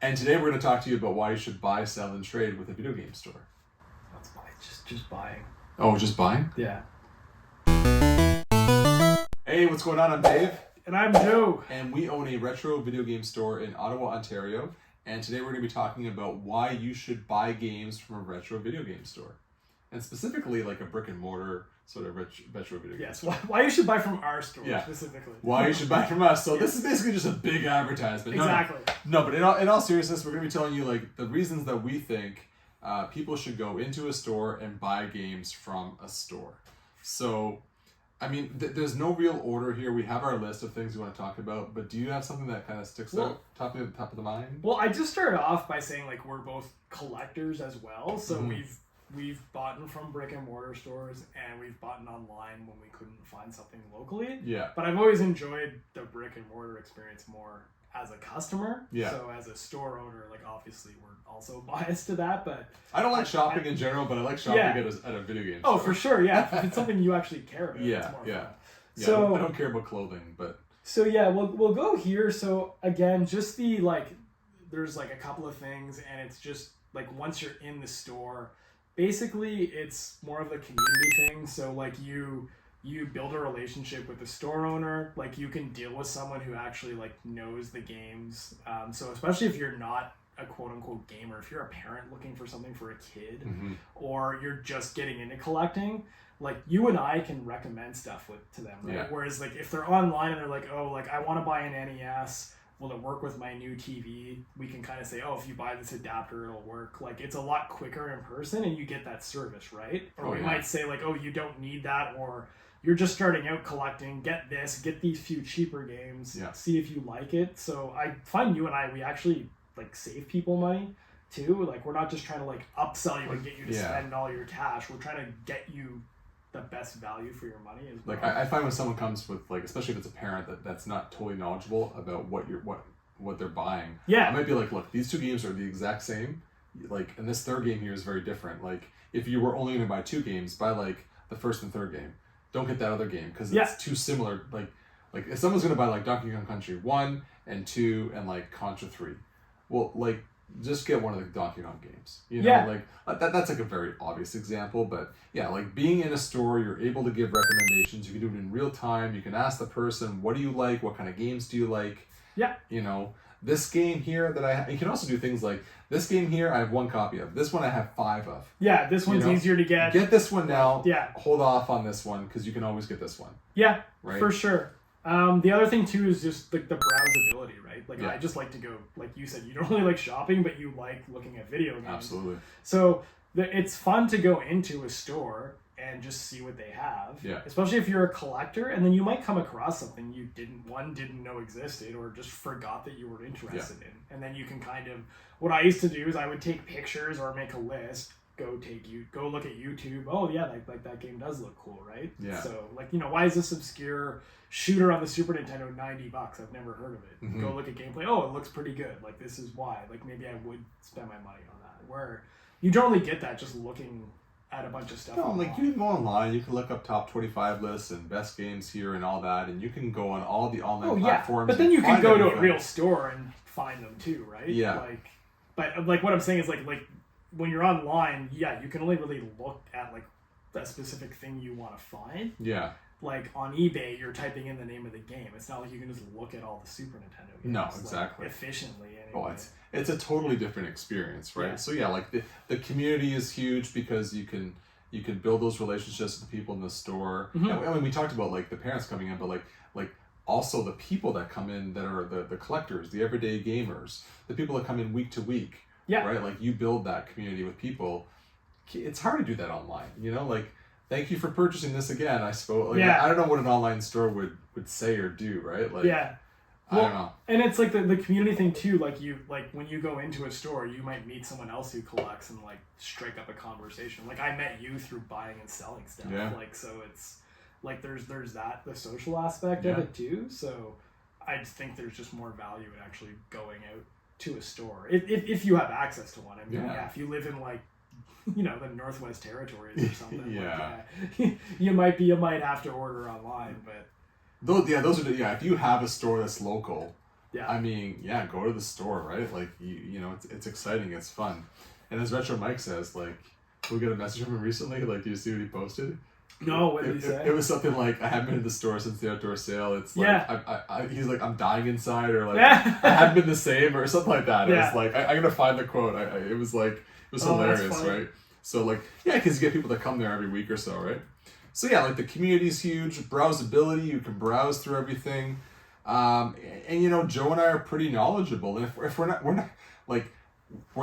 And today we're going to talk to you about why you should buy, sell, and trade with a video game store. Let's buy. Just buying. Oh, just buying? Yeah. Hey, what's going on? I'm Dave. And I'm Joe. And we own a retro video game store in Ottawa, Ontario. And today we're going to be talking about why you should buy games from a retro video game store. And specifically like a brick and mortar sort of retro video game store. Yes, why you should buy from our store specifically. Why you should buy from us. So this is basically just a big advertisement. Exactly. No, but in all seriousness, we're going to be telling you like the reasons that we think people should go into a store and buy games from a store. So, I mean, there's no real order here. We have our list of things we want to talk about, but do you have something that kind of sticks out, top of the mind? Well, I just started off by saying like we're both collectors as well, so we've bought from brick and mortar stores and we've bought online when we couldn't find something locally. Yeah. But I've always enjoyed the brick and mortar experience more as a customer. Yeah. So as a store owner, like obviously we're also biased to that, but I don't like shopping in general, but I like shopping at a video game store. Oh, for sure, yeah. If it's something you actually care about, it's more fun. Yeah, so I don't care about clothing, but so yeah, we'll go here. So again, just there's like a couple of things, and it's just like once you're in the store, basically it's more of a community thing. So like you build a relationship with the store owner, like you can deal with someone who actually like knows the games. So especially if you're not a quote unquote gamer, if you're a parent looking for something for a kid, or you're just getting into collecting, like you and I can recommend stuff to them, right? Yeah. Whereas like if they're online and they're like, oh, like I want to buy an NES, will it work with my new TV? We can kind of say, oh, if you buy this adapter, it'll work. Like it's a lot quicker in person and you get that service, right? Or we might say like, oh, you don't need that, or you're just starting out collecting, get these few cheaper games, see if you like it. So I find you and I, we actually like save people money too. Like we're not just trying to like upsell you and get you to spend all your cash. We're trying to get you the best value for your money as well. Like I find when someone comes with like, especially if it's a parent that's not totally knowledgeable about what they're buying. Yeah. I might be like, look, these two games are the exact same. Like, and this third game here is very different. Like if you were only going to buy two games, buy like the first and third game. Don't get that other game because it's too similar. Like if someone's going to buy like Donkey Kong Country 1 and 2 and like Contra 3. Well, like, just get one of the Donkey Kong games. You know, like that's like a very obvious example, but yeah, like being in a store, you're able to give recommendations. You can do it in real time. You can ask the person, what do you like? What kind of games do you like? Yeah. You know, this game here you can also do things like, this game here I have one copy of. This one I have 5 of. Yeah, this one's easier to get. Get this one now. Yeah. Hold off on this one because you can always get this one. Yeah, right? For sure. The other thing too is just like the browsability, right? Like I just like to go, like you said, you don't really like shopping, but you like looking at video games. Absolutely. So it's fun to go into a store and just see what they have. Yeah. Especially if you're a collector, and then you might come across something you didn't know existed, or just forgot that you were interested in. And then you can kind of, what I used to do is I would take pictures or make a list. Go look at YouTube. Oh yeah, like that game does look cool, right? Yeah. So like, why is this obscure shooter on the Super Nintendo $90? I've never heard of it. Go look at gameplay. Oh, it looks pretty good. Like this is why. Like maybe I would spend my money on that. Where you don't really get that just looking at a bunch of stuff. No, like you can go online. You can look up top 25 lists and best games here and all that, and you can go on all the online platforms. But then you can go to a real store and find them too, right? Yeah. But what I'm saying is like when you're online, you can only really look at like a specific thing you want to find. Yeah. Like on eBay, you're typing in the name of the game. It's not like you can just look at all the Super Nintendo games. No, exactly. Like, efficiently. Anyway. Oh, it's a totally different experience, right? Yeah. So yeah, like the community is huge because you can build those relationships with the people in the store. And when we talked about like the parents coming in, but like also the people that come in that are the collectors, the everyday gamers, the people that come in week to week. Yeah. Right? Like you build that community with people. It's hard to do that online, like, thank you for purchasing this again, I suppose. Like, I don't know what an online store would say or do, right? Like, yeah. I don't know. And it's like the community thing too, like when you go into a store, you might meet someone else who collects and like strike up a conversation. Like I met you through buying and selling stuff. Yeah. Like, so it's like there's that, the social aspect of it too. So I just think there's just more value in actually going out to a store if you have access to one. I mean, if you live in like the Northwest Territories or something, you might have to order online, but those are if you have a store that's local, Yeah. I mean, yeah, go to the store, right? Like, you know, it's exciting, it's fun. And as Retro Mike says, like, we got a message from him recently, like, do you see what he posted? No, what did he say? It was something like, I haven't been to the store since the outdoor sale. It's like, yeah. he's like, I'm dying inside, or like, I haven't been the same, or something like that. It was like, I'm going to find the quote. It was like, it was hilarious, right? So like, yeah, because you get people that come there every week or so, right? So yeah, like the community's huge, browsability, you can browse through everything. And you know, Joe and I are pretty knowledgeable. And if we're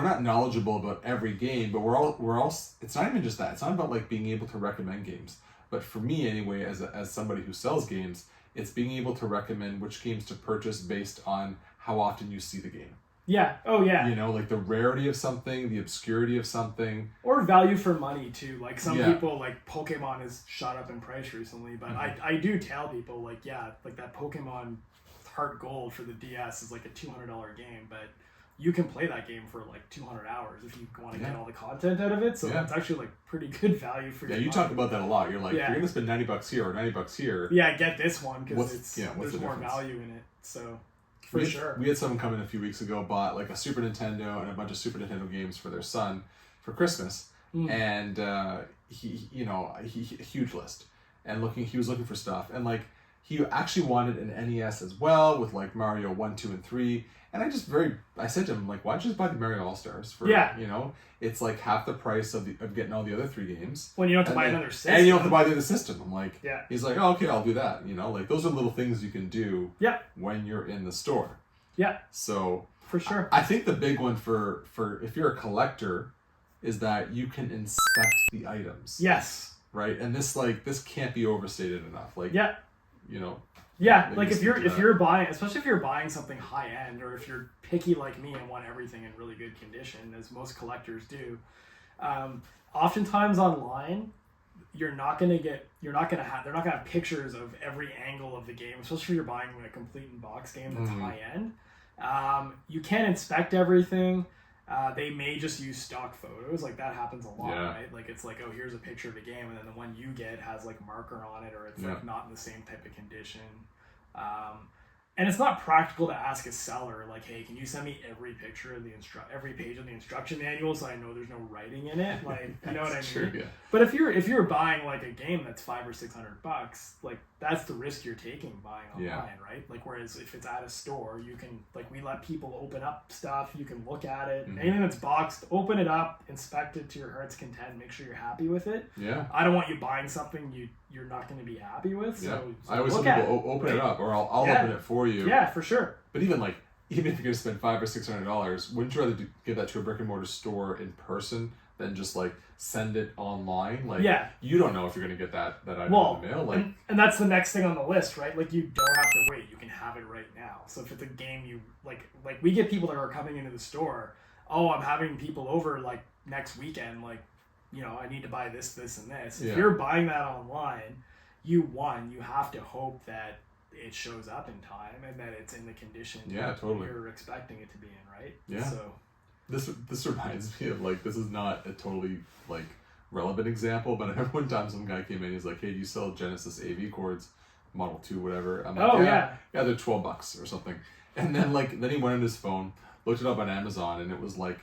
not knowledgeable about every game, but we're all, it's not even just that. It's not about like being able to recommend games. But for me anyway, as somebody who sells games, it's being able to recommend which games to purchase based on how often you see the game. Yeah. Oh, yeah. You know, like the rarity of something, the obscurity of something. Or value for money, too. Like, some people, like, Pokemon has shot up in price recently, but I do tell people, like, yeah, like that Pokemon Heart Gold for the DS is like a $200 game, but you can play that game for like 200 hours if you want to get all the content out of it. So it's actually like pretty good value for your money. Talk about that a lot. You're like, you're going to spend $90 here or $90 here. Yeah, get this one because there's the more value in it. So... For sure. We had someone come in a few weeks ago, bought like a Super Nintendo and a bunch of Super Nintendo games for their son for Christmas. And he huge list. And he was looking for stuff. And like he actually wanted an NES as well with like Mario 1, 2, and 3. And I said to him, like, why don't you just buy the Mario All-Stars for you know, it's like half the price of getting all the other 3 games. When you don't have to buy another system. And you don't have to buy the other system. I'm like, yeah. He's like, oh, okay, I'll do that. You know, like those are little things you can do when you're in the store. Yeah. So for sure. I think the big one for if you're a collector is that you can inspect the items. Yes. Right? And this can't be overstated enough. Like you know. Yeah, like if you're buying, especially if you're buying something high end, or if you're picky like me and want everything in really good condition, as most collectors do, oftentimes online, they're not gonna have pictures of every angle of the game, especially if you're buying a complete in box game that's high end. You can't inspect everything. They may just use stock photos, like that happens a lot, right? Like it's like, oh, here's a picture of a game, and then the one you get has like marker on it, or it's like not in the same type of condition. And it's not practical to ask a seller, like, hey, can you send me every picture of every page of the instruction manual so I know there's no writing in it? Like, you know what I mean? True, yeah. But if you're buying like a game that's $500 or $600, like that's the risk you're taking buying online, right? Like, whereas if it's at a store, you can, like, we let people open up stuff, you can look at it, anything that's boxed, open it up, inspect it to your heart's content, make sure you're happy with it. Yeah. I don't want you buying something you're not going to be happy with. So I always tell people, open it up, or I'll open it for you. Yeah, for sure. But even if you're going to spend $500 or $600, wouldn't you rather give that to a brick and mortar store in person than just like send it online? Like, you don't know if you're going to get that item in the mail. Like, and that's the next thing on the list, right? Like, you don't have to wait; you can have it right now. So if it's a game you like we get people that are coming into the store. Oh, I'm having people over like next weekend. Like, you know, I need to buy this, this, and this. If you're buying that online, you have to hope that it shows up in time and that it's in the condition you're expecting it to be in, right? Yeah. So this reminds me of, like, this is not a totally like relevant example, but I remember one time some guy came in, he's like, hey, do you sell Genesis AV cords, Model 2, whatever? I'm like, yeah, they're $12 or something. And then he went on his phone, looked it up on Amazon, and it was like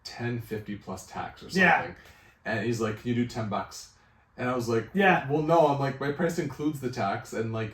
$10.50 plus tax or something. Yeah. And he's like, can you do $10? And I was like, well, no. I'm like, my price includes the tax, and then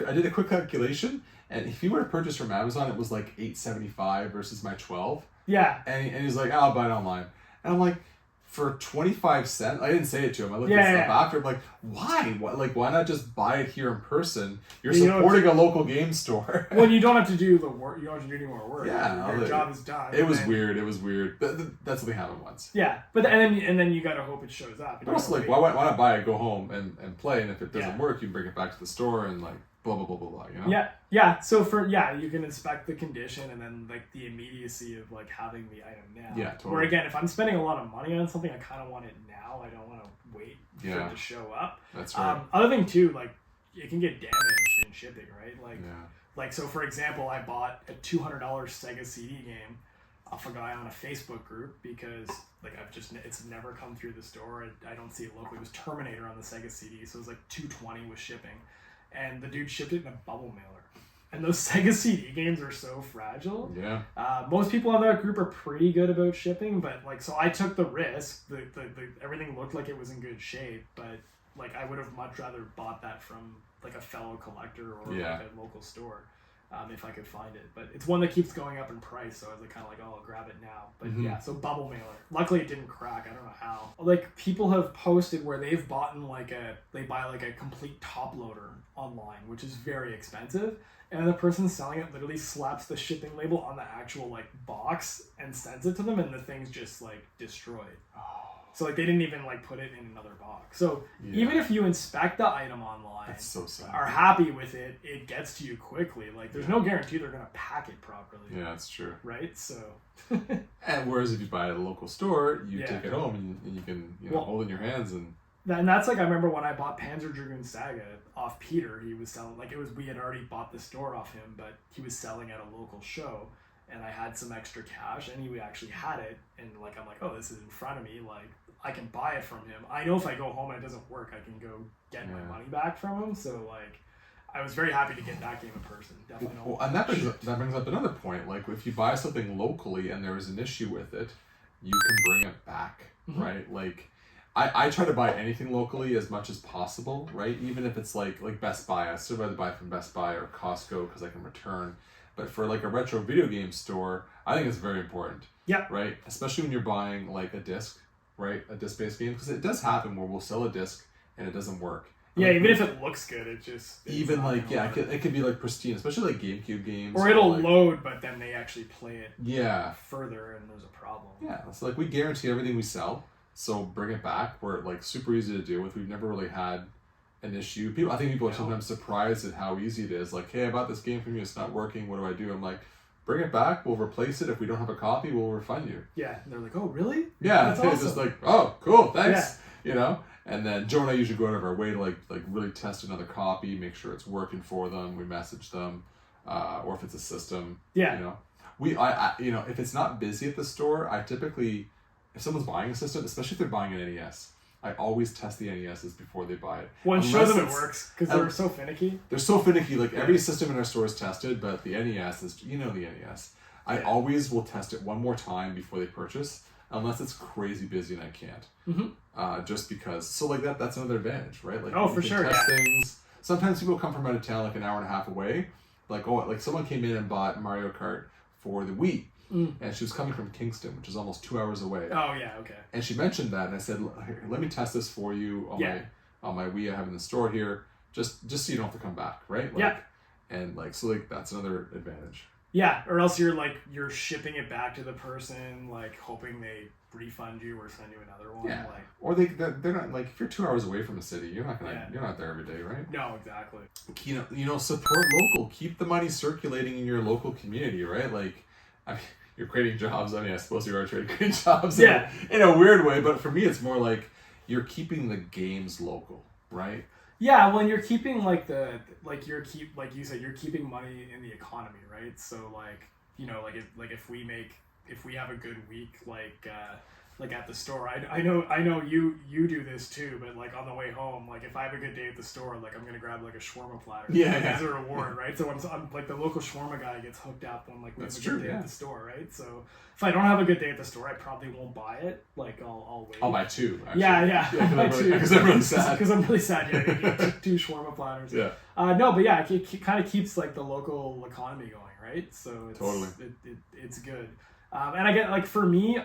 I did a quick calculation, and if you were to purchase from Amazon, it was like $8.75 versus my $12. Yeah. And he's like, I'll buy it online. And I'm like, for 25 cents, I didn't say it to him. I looked at stuff after. I'm like, why? Why not just buy it here in person? You're supporting a local game store. Well, you don't have to do the work. You don't have to do any more work. Yeah, your job is done. It was weird. That's something happened once. Yeah, but and then you gotta hope it shows up. But also, like, why not buy it, go home and play, and if it doesn't work, you bring it back to the store and like blah blah blah blah blah. You know? Yeah. So you can inspect the condition and then like the immediacy of like having the item now. Yeah, totally. Where again, if I'm spending a lot of money on something, I kind of want it now. I don't want to wait for it to show up. That's right. Other thing too, like, it can get damaged in shipping, right? Like so for example, I bought a $200 Sega CD game off a guy on a Facebook group because like it's never come through the store. I don't see it locally. It was Terminator on the Sega CD, so it was like $220 with shipping, and the dude shipped it in a bubble mailer. And those Sega CD games are so fragile. Yeah. Most people on that group are pretty good about shipping, but like, so I took the risk. The everything looked like it was in good shape, but like I would have much rather bought that from like a fellow collector or like a local store. If I could find it, but it's one that keeps going up in price, so I was kind of like, oh, I'll grab it now. But yeah, so bubble mailer. Luckily, it didn't crack. I don't know how. Like people have posted where they've bought they buy like a complete top loader online, which is very expensive, and the person selling it literally slaps the shipping label on the actual like box and sends it to them, and the thing's just like destroyed. So like they didn't even like put it in another box. So even if you inspect the item online, that's so sad. Are happy with it, it gets to you quickly. Like there's no guarantee they're gonna pack it properly. Yeah, that's true. Right? So and whereas if you buy it at a local store, you take it home and you can hold it in your hands and that's like I remember when I bought Panzer Dragoon Saga off Peter, he was selling we had already bought the store off him, but he was selling at a local show. And I had some extra cash, and he actually had it, and like I'm like, oh, this is in front of me, like I can buy it from him. I know if I go home and it doesn't work, I can go get my money back from him. So like, I was very happy to get that game in person. Definitely. Well, and that brings up another point. Like if you buy something locally and there is an issue with it, you can bring it back, right? Like I try to buy anything locally as much as possible, right? Even if it's like Best Buy, I still rather buy from Best Buy or Costco because I can return. But for like a retro video game store, I think it's very important. Yeah. Right? Especially when you're buying like a disc, right? A disc-based game. Because it does happen where we'll sell a disc and it doesn't work. Yeah, like, even if it looks good, it could be like pristine, especially like GameCube games. Or it'll load, but then they actually play it further and there's a problem. Yeah, so like we guarantee everything we sell. So bring it back. We're like super easy to deal with. We've never really had an issue. I think people are sometimes surprised at how easy it is. Like, hey, I bought this game from you, it's not working, what do I do? I'm like, bring it back, we'll replace it. If we don't have a copy, we'll refund you. Yeah, and they're like, oh, really? Yeah, that's awesome. It's just like, oh, cool, thanks. Yeah. And then Joe and I usually go out of our way to like really test another copy, make sure it's working for them. We message them, or if it's a system. Yeah. I if it's not busy at the store, I typically, if someone's buying a system, especially if they're buying an NES, I always test the NESs before they buy it. Well, show them it works, because they're so finicky. They're so finicky. Like, every system in our store is tested, but the NES is, the NES. I always will test it one more time before they purchase, unless it's crazy busy and I can't. Just because. So, like, that's another advantage, right? Like, for sure, test things. Sometimes people come from out of town, like, an hour and a half away. Like, someone came in and bought Mario Kart for the Wii. And she was coming from Kingston, which is almost 2 hours away. Oh yeah, okay. And she mentioned that, and I said, "Here, let me test this for you on my Wii I have in the store here, just so you don't have to come back, right?" And that's another advantage. Yeah, or else you're shipping it back to the person, like hoping they refund you or send you another one. Yeah. Or they're not, like, if you're 2 hours away from the city, you're not there every day, right? No, exactly. Support local. Keep the money circulating in your local community, right? Like, I mean, you're creating jobs. I mean, I suppose you are creating jobs in a weird way, but for me, it's more like you're keeping the games local, right? Yeah, well, and you're keeping you said, you're keeping money in the economy, right? So if we have a good week, like at the store, I know you do this too, but like on the way home, like if I have a good day at the store, like I'm gonna grab like a shawarma platter as a reward, right? So I'm like the local shawarma guy gets hooked up when like we have a good day at the store, right? So if I don't have a good day at the store, I probably won't buy it. Like I'll wait. I'll buy two. Actually. Yeah, because I'm really sad. Because I'm really sad. Yeah, I eat two shawarma platters. Yeah. No, but yeah, it kind of keeps like the local economy going, right? So it's totally it's good. And I get, like, for me,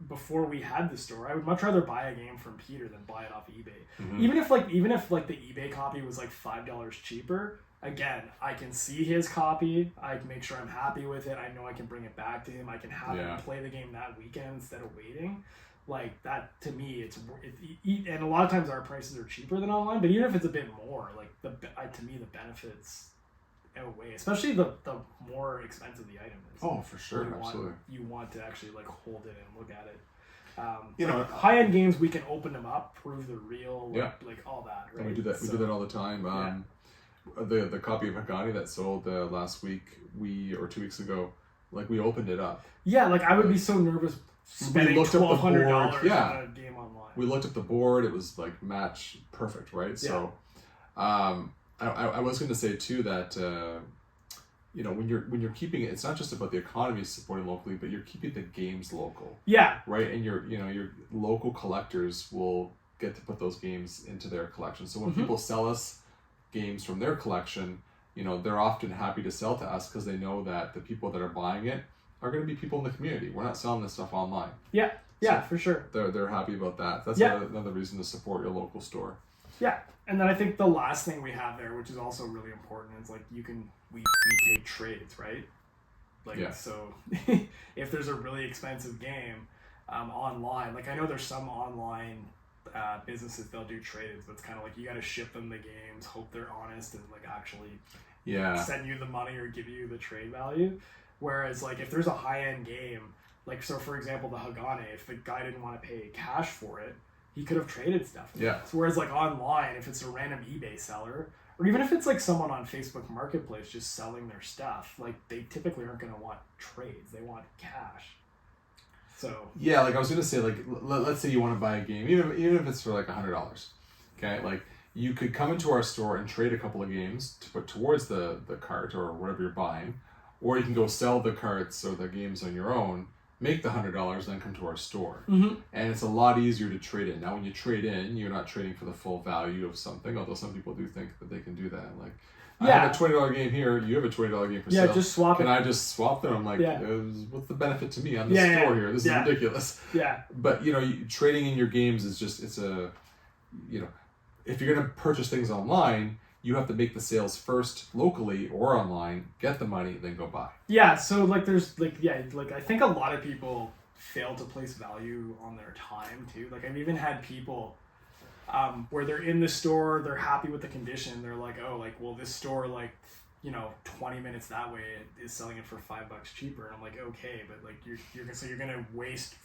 before we had the store, I would much rather buy a game from Peter than buy it off eBay. Mm-hmm. Even if the eBay copy was like $5 cheaper, again, I can see his copy. I can make sure I'm happy with it. I know I can bring it back to him. I can have him play the game that weekend instead of waiting. Like, that, to me, and a lot of times our prices are cheaper than online, but even if it's a bit more, like, to me, the benefits outweigh, especially the more expensive the item is. Oh, for sure, absolutely. You want to actually like hold it and look at it. High-end games, we can open them up, prove they're real, like all that, right? And we do that. We do that all the time. The copy of Hagani that sold last week, or 2 weeks ago, like we opened it up. Yeah, like I would be so nervous spending $1,200 on a game online. We looked at the board. It was like match perfect, right? Yeah. So, I was going to say too that you know, when you're keeping it, it's not just about the economy supporting locally, but you're keeping the games local. Yeah. Right, and your local collectors will get to put those games into their collection. So when people sell us games from their collection, you know, they're often happy to sell to us because they know that the people that are buying it are going to be people in the community. We're not selling this stuff online. Yeah. Yeah, so for sure. They're happy about that. That's another reason to support your local store. Yeah. And then I think the last thing we have there, which is also really important, is like we take trades, right? Like, so if there's a really expensive game online, like I know there's some online businesses, they'll do trades, but it's kind of like you got to ship them the games, hope they're honest, and like actually send you the money or give you the trade value. Whereas like if there's a high-end game, like so for example the Hagane, if the guy didn't want to pay cash for it, he could have traded stuff. Yeah. So whereas like online, if it's a random eBay seller, or even if it's like someone on Facebook Marketplace just selling their stuff, like they typically aren't going to want trades. They want cash. So yeah, like I was gonna say, like let's say you want to buy a game, even if it's for like $100. Okay, like you could come into our store and trade a couple of games to put towards the cart or whatever you're buying, or you can go sell the carts or the games on your own, make the $100, then come to our store. And it's a lot easier to trade in. Now when you trade in, you're not trading for the full value of something, although some people do think that they can do that. Like, I have a $20 game here, you have a $20 game for sale. Yeah, just swap Can I just swap them? I'm like, what's the benefit to me? I'm the store here. This is ridiculous. Yeah. But, you know, trading in your games is just, it's a, you know, if you're going to purchase things online, you have to make the sales first locally or online, get the money, then go buy. Yeah, so like there's like, like I think a lot of people fail to place value on their time too. Like I've even had people where they're in the store, they're happy with the condition. They're like, oh, like, well, this store, like, you know, 20 minutes that way is selling it for $5 cheaper. And I'm like, okay, but like you're going to waste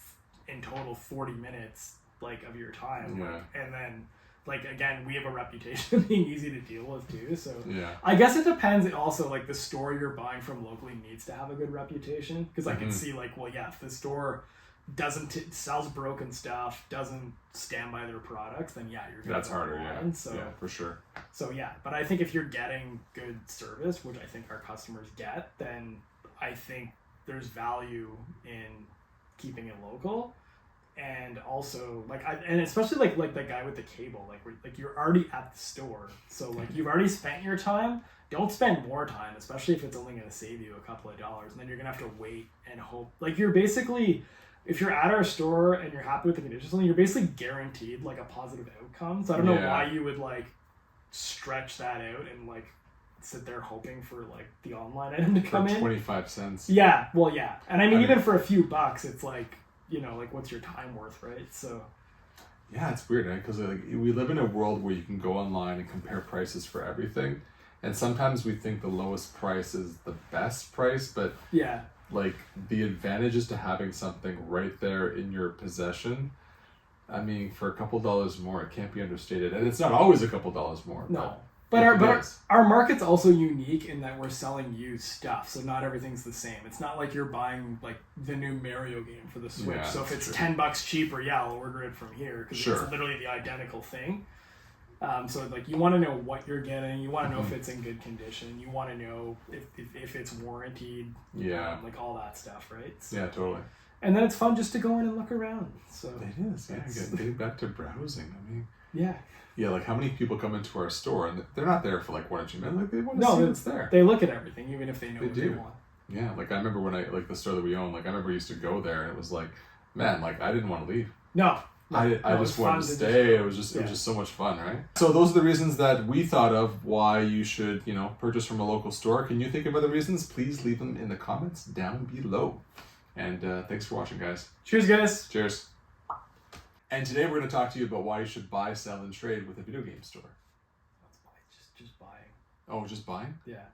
in total 40 minutes like of your time. Yeah. Like, and then like, again, we have a reputation of being easy to deal with too. So yeah. I guess it depends. It also, like the store you're buying from locally needs to have a good reputation. Because I can see like, well, yeah, if the store sells broken stuff, doesn't stand by their products, then yeah, you're gonna that's harder. Yeah. So yeah, for sure. So yeah, but I think if you're getting good service, which I think our customers get, then I think there's value in keeping it local. And also like and especially like that guy with the cable, like you're already at the store, so like you've already spent your time. Don't spend more time, especially if it's only going to save you a couple of dollars, and then you're gonna have to wait and hope. Like you're basically, if you're at our store and you're happy with the conditions, you're basically guaranteed like a positive outcome. So I don't know why you would like stretch that out and like sit there hoping for like the online item to come in. 25 cents. Yeah, well, yeah, and I mean even for a few bucks, it's like, you know, like what's your time worth, right? So yeah, it's weird, right? Because like we live in a world where you can go online and compare prices for everything, and sometimes we think the lowest price is the best price, but yeah, like the advantages to having something right there in your possession, I mean, for a couple dollars more, it can't be understated, and it's not always a couple dollars more. No. But our market's also unique in that we're selling used stuff, so not everything's the same. It's not like you're buying like the new Mario game for the Switch. Yeah, so if it's $10 cheaper, yeah, I'll order it from here because it's literally the identical thing. So like you want to know what you're getting, you want to know if it's in good condition, you want to know if it's warranted, like all that stuff, right? So, yeah, totally. And then it's fun just to go in and look around. So it is, yeah. Getting back to browsing. I mean, yeah, like how many people come into our store and they're not there for like 1 or 2 minutes. Like they want to see what's there. They look at everything, even if they know what they want. Yeah, like I remember when like the store that we own, like I remember I used to go there and it was like, man, like I didn't want to leave. No. I just wanted to stay. It was just so much fun, right? So those are the reasons that we thought of why you should, you know, purchase from a local store. Can you think of other reasons? Please leave them in the comments down below. And thanks for watching, guys. Cheers, guys. Cheers. And today we're going to talk to you about why you should buy, sell, and trade with a video game store. Just buying. Oh, just buying? Yeah.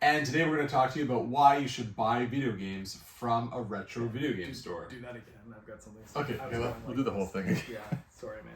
And today we're going to talk to you about why you should buy video games from a retro video game store. Do that again. I've got something. Okay, we'll do the whole thing. Yeah, sorry, man.